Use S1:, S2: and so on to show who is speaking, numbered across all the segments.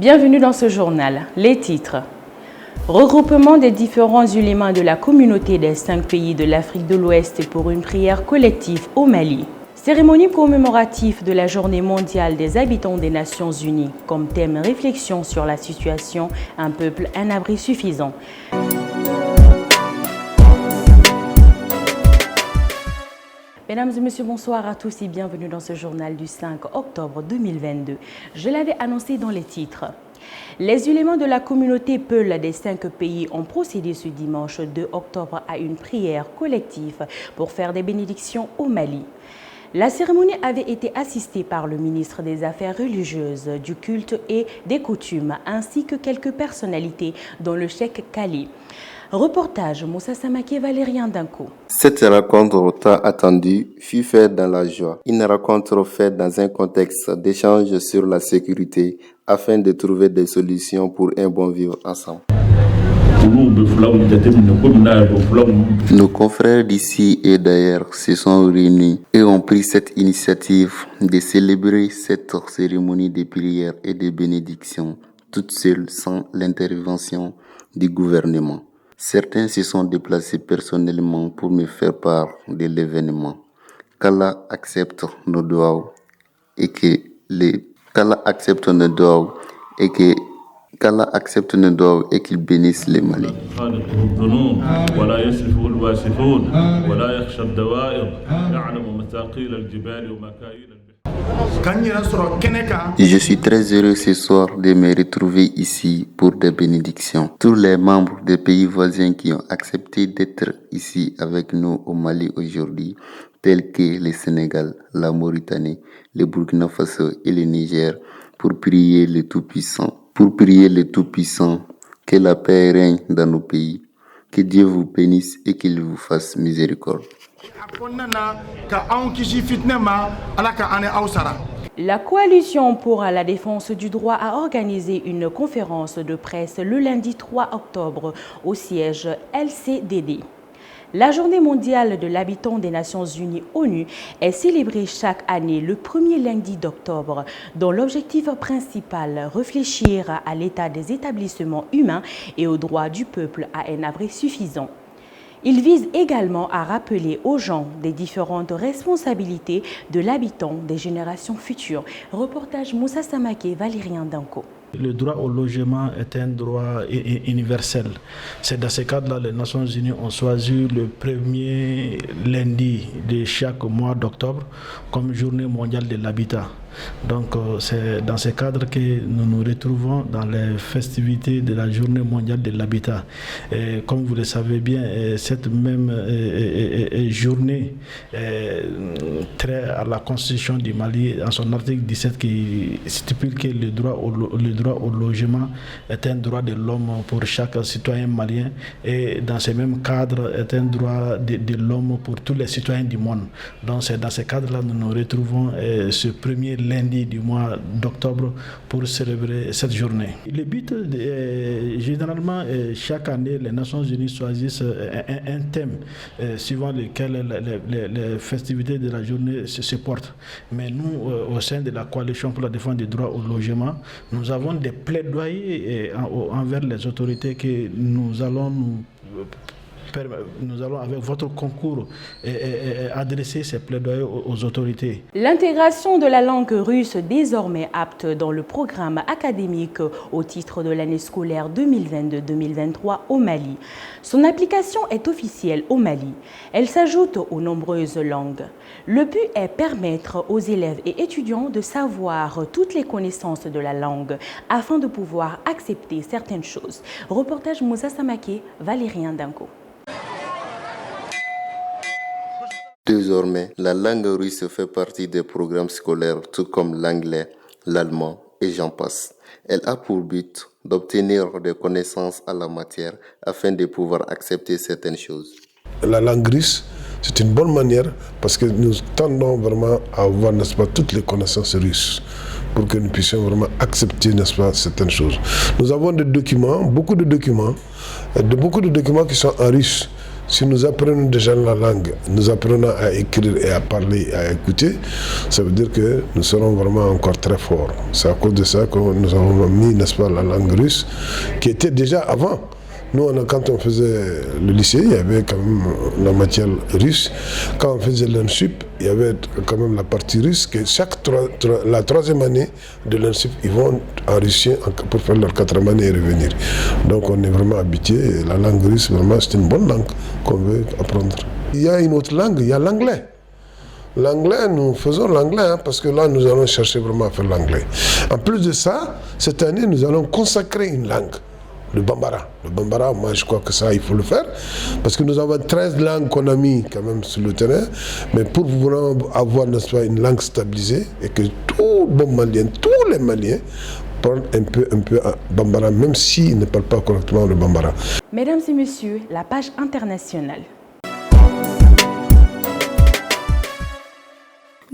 S1: Bienvenue dans ce journal. Les titres. Regroupement des différents éléments de la communauté des 5 pays de l'Afrique de l'Ouest pour une prière collective au Mali. Cérémonie commémorative de la Journée mondiale des habitants des Nations Unies. Comme thème réflexion sur la situation, un peuple, un abri suffisant. Mesdames et messieurs, bonsoir à tous et bienvenue dans ce journal du 5 octobre 2022. Je l'avais annoncé dans les titres. Les éléments de la communauté Peul des 5 pays ont procédé ce dimanche 2 octobre à une prière collective pour faire des bénédictions au Mali. La cérémonie avait été assistée par le ministre des Affaires religieuses, du culte et des coutumes, ainsi que quelques personnalités, dont le cheikh Kali. Reportage Moussa Samake, Valérien Danko.
S2: Cette rencontre tant attendue fut faite dans la joie. Une rencontre faite dans un contexte d'échange sur la sécurité afin de trouver des solutions pour un bon vivre ensemble. Nos confrères d'ici et d'ailleurs se sont réunis et ont pris cette initiative de célébrer cette cérémonie de prière et de bénédiction toute seule sans l'intervention du gouvernement. Certains se sont déplacés personnellement pour me faire part de l'événement. Qu'Allah accepte nos doigts et qu'il bénisse les Mali. Je suis très heureux ce soir de me retrouver ici pour des bénédictions. Tous les membres des pays voisins qui ont accepté d'être ici avec nous au Mali aujourd'hui, tels que le Sénégal, la Mauritanie, le Burkina Faso et le Niger, pour prier le Tout-Puissant. Que la paix règne dans nos pays. Que Dieu vous bénisse et qu'il vous fasse miséricorde.
S1: La coalition pour la défense du droit a organisé une conférence de presse le lundi 3 octobre au siège LCDD. La Journée mondiale de l'habitant des Nations Unies ONU est célébrée chaque année le premier lundi d'octobre, dont l'objectif principal, réfléchir à l'état des établissements humains et aux droits du peuple à un abri suffisant. Il vise également à rappeler aux gens des différentes responsabilités de l'habitant des générations futures. Reportage Moussa Samake, Valérien Danko.
S3: Le droit au logement est un droit universel. C'est dans ce cadre-là que les Nations Unies ont choisi le premier lundi de chaque mois d'octobre comme journée mondiale de l'habitat. Donc c'est dans ce cadre que nous nous retrouvons dans les festivités de la journée mondiale de l'habitat. Comme vous le savez bien, cette même journée traite à la Constitution du Mali en son article 17 qui stipule que le droit au logement est un droit de l'homme pour chaque citoyen malien et dans ce même cadre est un droit de l'homme pour tous les citoyens du monde. Donc c'est dans ce cadre-là que nous nous retrouvons ce premier lundi du mois d'octobre pour célébrer cette journée. Le but, généralement, chaque année, les Nations Unies choisissent un thème suivant lequel les festivités de la journée se portent. Mais nous, au sein de la Coalition pour la défense des droits au logement, nous avons des plaidoyers envers les autorités que nous allons avec votre concours adresser ces plaidoyers aux autorités.
S1: L'intégration de la langue russe désormais apte dans le programme académique au titre de l'année scolaire 2022-2023 au Mali. Son application est officielle au Mali. Elle s'ajoute aux nombreuses langues. Le but est permettre aux élèves et étudiants de savoir toutes les connaissances de la langue afin de pouvoir accepter certaines choses. Reportage Moussa Samake, Valérien Danko.
S2: Désormais, la langue russe fait partie des programmes scolaires, tout comme l'anglais, l'allemand et j'en passe. Elle a pour but d'obtenir des connaissances à la matière afin de pouvoir accepter certaines choses.
S4: La langue russe, c'est une bonne manière parce que nous tendons vraiment à avoir, n'est-ce pas, toutes les connaissances russes pour que nous puissions vraiment accepter, n'est-ce pas, certaines choses. Nous avons des documents, beaucoup de documents qui sont en russe. Si nous apprenons déjà la langue, nous apprenons à écrire et à parler et à écouter, ça veut dire que nous serons vraiment encore très forts. C'est à cause de ça que nous avons mis, n'est-ce pas, la langue russe, qui était déjà avant. Nous, quand on faisait le lycée, il y avait quand même la matière russe. Quand on faisait l'INSUP, il y avait quand même la partie russe. Que la troisième année de l'INSUP, ils vont en Russie pour faire leur quatrième année et revenir. Donc on est vraiment habitué. La langue russe, vraiment, c'est une bonne langue qu'on veut apprendre. Il y a une autre langue, il y a l'anglais. L'anglais, nous faisons l'anglais, parce que là, nous allons chercher vraiment à faire l'anglais. En plus de ça, cette année, nous allons consacrer une langue. Le Bambara. Le Bambara, moi je crois que ça, il faut le faire. Parce que nous avons 13 langues qu'on a mis quand même sur le terrain. Mais pour vraiment avoir, n'est-ce pas, une langue stabilisée et que tous les Maliens parlent un peu Bambara, même s'ils ne parlent pas correctement le Bambara.
S1: Mesdames et messieurs, la page internationale.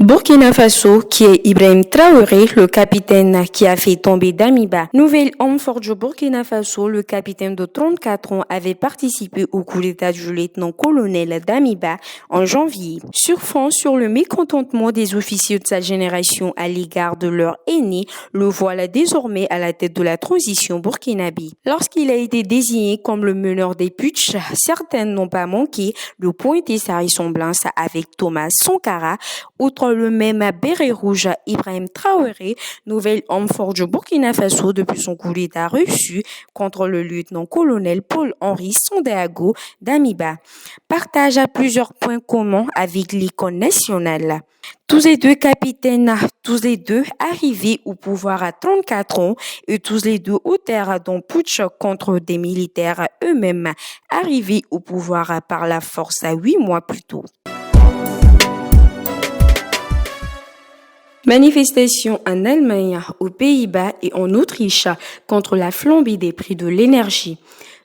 S5: Burkina Faso, qui est Ibrahim Traoré, le capitaine qui a fait tomber Damiba. Nouvel homme fort du Burkina Faso, le capitaine de 34 ans avait participé au coup d'état du lieutenant-colonel Damiba en janvier. Surfant sur le mécontentement des officiers de sa génération à l'égard de leur aîné, le voilà désormais à la tête de la transition burkinabé. Lorsqu'il a été désigné comme le meneur des putschs, certains n'ont pas manqué de pointer sa ressemblance avec Thomas Sankara, outre le même béret rouge, Ibrahim Traoré, nouvel homme fort du Burkina Faso depuis son coup d'état reçu contre le lieutenant-colonel Paul-Henri Sandaogo Damiba, partage plusieurs points communs avec l'icône nationale. Tous les deux capitaines, tous les deux arrivés au pouvoir à 34 ans et tous les deux auteurs d'un putsch contre des militaires eux-mêmes arrivés au pouvoir par la force à 8 mois plus tôt. Manifestations en Allemagne, aux Pays-Bas et en Autriche contre la flambée des prix de l'énergie.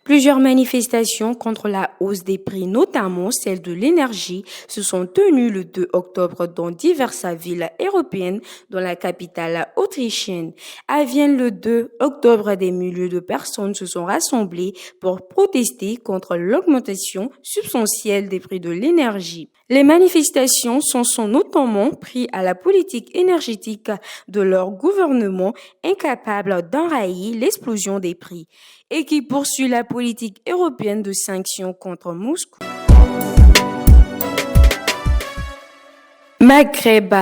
S5: Plusieurs manifestations contre la hausse des prix, notamment celle de l'énergie, se sont tenues le 2 octobre dans diverses villes européennes, dont la capitale autrichienne. À Vienne, le 2 octobre, des milliers de personnes se sont rassemblées pour protester contre l'augmentation substantielle des prix de l'énergie. Les manifestations sont notamment pris à la politique énergétique de leur gouvernement, incapable d'enrayer l'explosion des prix, et qui poursuit la politique européenne de sanctions contre Moscou. Maghreb,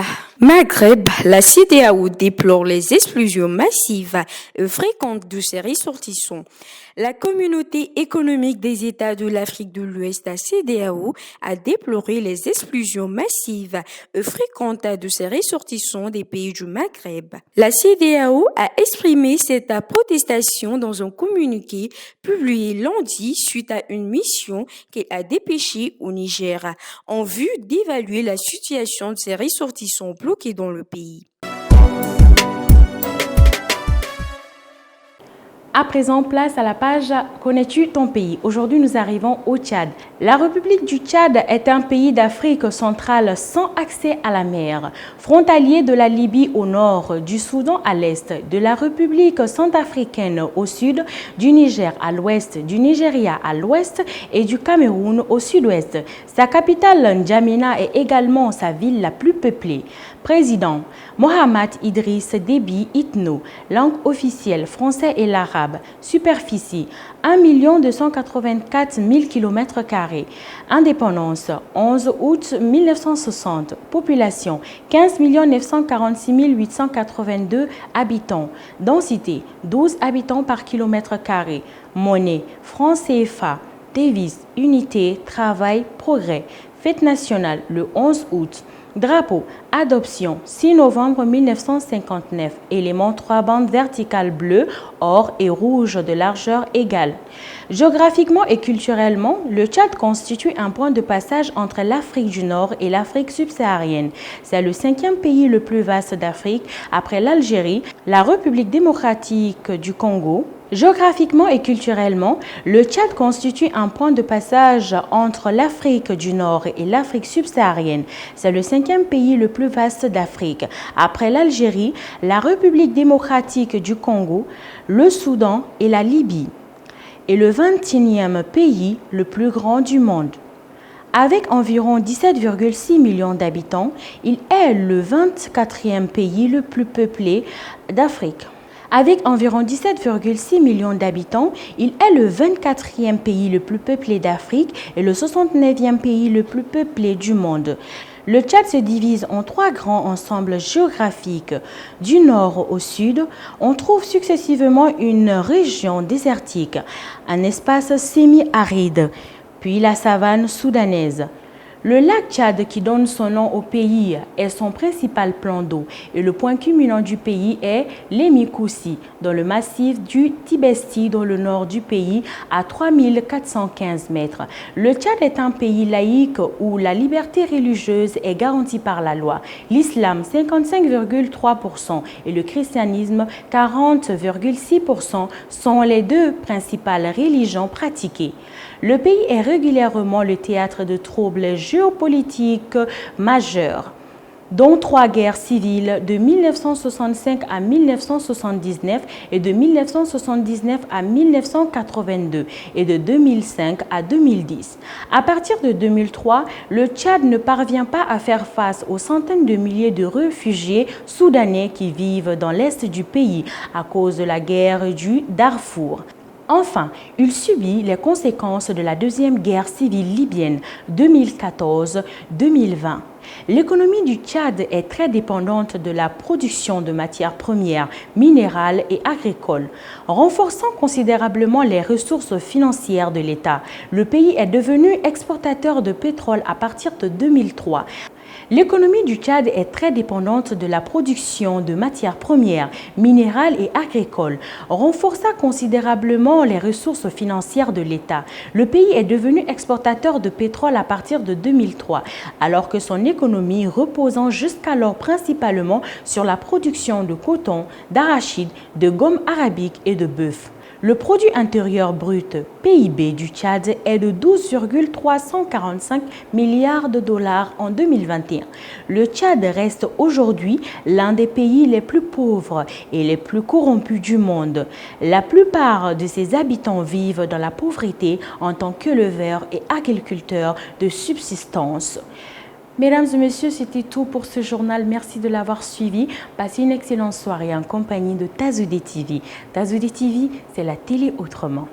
S5: la CEDEAO déplore les explosions massives et fréquentes de ses ressortissants. La communauté économique des États de l'Afrique de l'Ouest, la CEDEAO, a déploré les explosions massives et fréquentes de ses ressortissants des pays du Maghreb. La CEDEAO a exprimé cette protestation dans un communiqué publié lundi suite à une mission qu'elle a dépêchée au Niger en vue d'évaluer la situation de ses ressortissants bloqués dans le pays.
S1: À présent, place à la page « Connais-tu ton pays ?» Aujourd'hui, nous arrivons au Tchad. La République du Tchad est un pays d'Afrique centrale sans accès à la mer. Frontalier de la Libye au nord, du Soudan à l'est, de la République centrafricaine au sud, du Niger à l'ouest, du Nigeria à l'ouest et du Cameroun au sud-ouest. Sa capitale, N'Djamena, est également sa ville la plus peuplée. Président, Mohamed Idriss Déby Itno, langue officielle français et l'arabe. Superficie, 1 284 000 km². Indépendance, 11 août 1960. Population, 15 946 882 habitants. Densité, 12 habitants par km². Monnaie, franc CFA. Devise, unité, travail, progrès. Fête nationale, le 11 août. Drapeau, adoption, 6 novembre 1959. Élément 3 bandes verticales bleues, or et rouge de largeur égale. Géographiquement et culturellement, le Tchad constitue un point de passage entre l'Afrique du Nord et l'Afrique subsaharienne. C'est le 5e pays le plus vaste d'Afrique après l'Algérie, la République démocratique du Congo. Géographiquement et culturellement, le Tchad constitue un point de passage entre l'Afrique du Nord et l'Afrique subsaharienne. C'est le 5e pays le plus vaste d'Afrique, après l'Algérie, la République démocratique du Congo, le Soudan et la Libye. Et le 21e pays le plus grand du monde. Avec environ 17,6 millions d'habitants, il est le 24e pays le plus peuplé d'Afrique. Avec environ 17,6 millions d'habitants, il est le 24e pays le plus peuplé d'Afrique et le 69e pays le plus peuplé du monde. Le Tchad se divise en 3 grands ensembles géographiques. Du nord au sud, on trouve successivement une région désertique, un espace semi-aride, puis la savane soudanaise. Le lac Tchad, qui donne son nom au pays, est son principal plan d'eau et le point culminant du pays est l'Emikoussi, dans le massif du Tibesti, dans le nord du pays, à 3415 mètres. Le Tchad est un pays laïque où la liberté religieuse est garantie par la loi. L'islam, 55,3% et le christianisme, 40,6% sont les 2 principales religions pratiquées. Le pays est régulièrement le théâtre de troubles géopolitiques majeurs, dont 3 guerres civiles de 1965 à 1979 et de 1979 à 1982 et de 2005 à 2010. À partir de 2003, le Tchad ne parvient pas à faire face aux centaines de milliers de réfugiés soudanais qui vivent dans l'est du pays à cause de la guerre du Darfour. Enfin, il subit les conséquences de la deuxième guerre civile libyenne 2014-2020. L'économie du Tchad est très dépendante de la production de matières premières, minérales et agricoles. Renforçant considérablement les ressources financières de l'État, le pays est devenu exportateur de pétrole à partir de 2003. L'économie du Tchad est très dépendante de la production de matières premières, minérales et agricoles. Renforçant considérablement les ressources financières de l'État, le pays est devenu exportateur de pétrole à partir de 2003, alors que son économie reposant jusqu'alors principalement sur la production de coton, d'arachide, de gomme arabique et de bœuf. Le produit intérieur brut, PIB du Tchad, est de 12,345 milliards de dollars en 2021. Le Tchad reste aujourd'hui l'un des pays les plus pauvres et les plus corrompus du monde. La plupart de ses habitants vivent dans la pauvreté en tant qu'éleveurs et agriculteurs de subsistance. Mesdames et messieurs, c'était tout pour ce journal. Merci de l'avoir suivi. Passez une excellente soirée en compagnie de Tazoudé TV. Tazoudé TV, c'est la télé autrement.